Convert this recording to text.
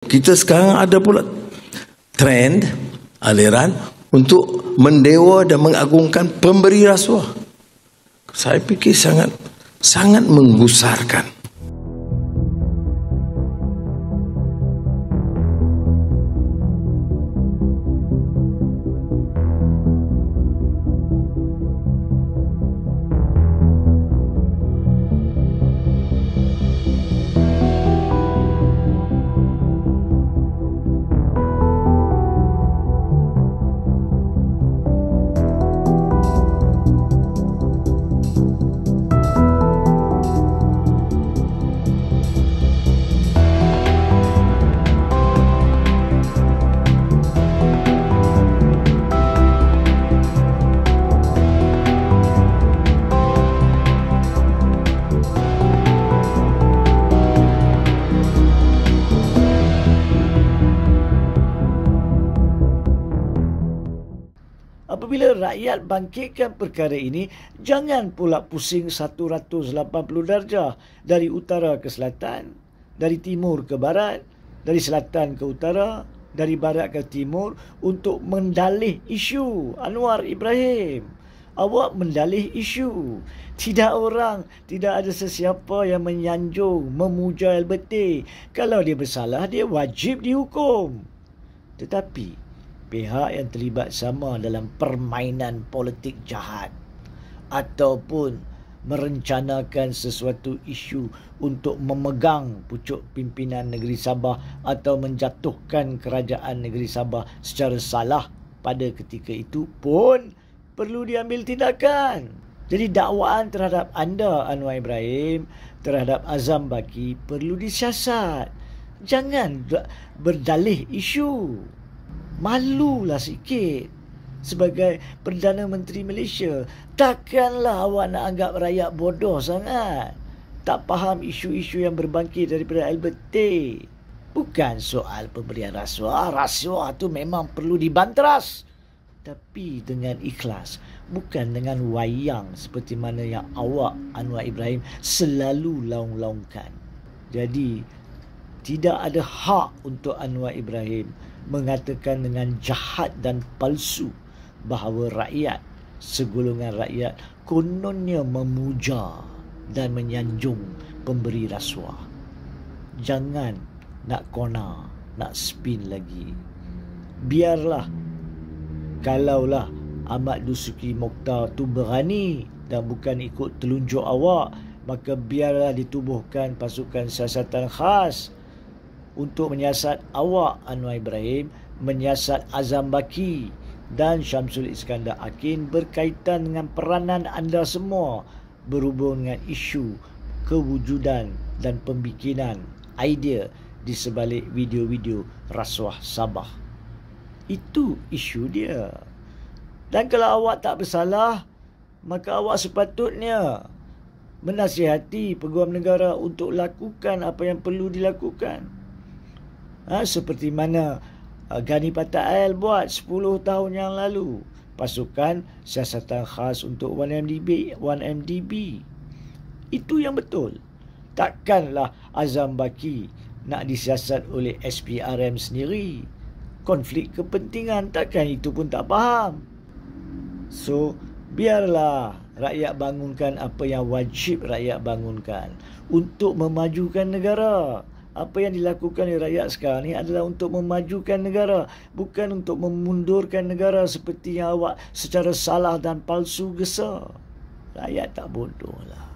Kita sekarang ada pula trend, aliran untuk mendewa dan mengagungkan pemberi rasuah. Saya fikir sangat menggusarkan. Apabila rakyat bangkitkan perkara ini, jangan pula pusing 180 darjah dari utara ke selatan, dari timur ke barat, dari selatan ke utara, dari barat ke timur untuk mendalih isu Anwar Ibrahim. Awak mendalih isu. Tidak ada sesiapa yang menyanjung, memuja LBT. Kalau dia bersalah, dia wajib dihukum. Tetapi pihak yang terlibat sama dalam permainan politik jahat ataupun merencanakan sesuatu isu untuk memegang pucuk pimpinan negeri Sabah atau menjatuhkan kerajaan negeri Sabah secara salah pada ketika itu pun perlu diambil tindakan. Jadi dakwaan terhadap anda, Anwar Ibrahim, terhadap Azam Baki perlu disiasat. Jangan berdalih isu. Malulah sikit sebagai Perdana Menteri Malaysia. Takkanlah awak nak anggap rakyat bodoh sangat, tak faham isu-isu yang berbangkit daripada LBT. Bukan soal pemberian rasuah. Rasuah tu memang perlu dibanteras, tapi dengan ikhlas, bukan dengan wayang seperti mana yang awak, Anwar Ibrahim, selalu laung-laungkan. Jadi tidak ada hak untuk Anwar Ibrahim mengatakan dengan jahat dan palsu bahawa rakyat, segolongan rakyat, kononnya memuja dan menyanjung pemberi rasuah. Jangan nak kona, nak spin lagi. Biarlah, kalaulah Ahmad Dusuki Mokhtar tu berani dan bukan ikut telunjuk awak, maka biarlah ditubuhkan pasukan siasatan khas untuk menyiasat awak, Anwar Ibrahim, menyiasat Azam Baki dan Syamsul Iskandar Akin berkaitan dengan peranan anda semua berhubung dengan isu kewujudan dan pembikinan idea di sebalik video-video rasuah Sabah. Itu isu dia. Dan kalau awak tak bersalah, maka awak sepatutnya menasihati Peguam Negara untuk lakukan apa yang perlu dilakukan. Seperti mana Gani Patael buat 10 tahun yang lalu. Pasukan siasatan khas untuk 1MDB. Itu yang betul. Takkanlah Azam Baki nak disiasat oleh SPRM sendiri. Konflik kepentingan, takkan itu pun tak faham. So, biarlah rakyat bangunkan apa yang wajib rakyat bangunkan untuk memajukan negara. Apa yang dilakukan oleh rakyat sekarang ni adalah untuk memajukan negara, bukan untuk memundurkan negara seperti yang awak secara salah dan palsu gesa. Rakyat tak bodoh lah.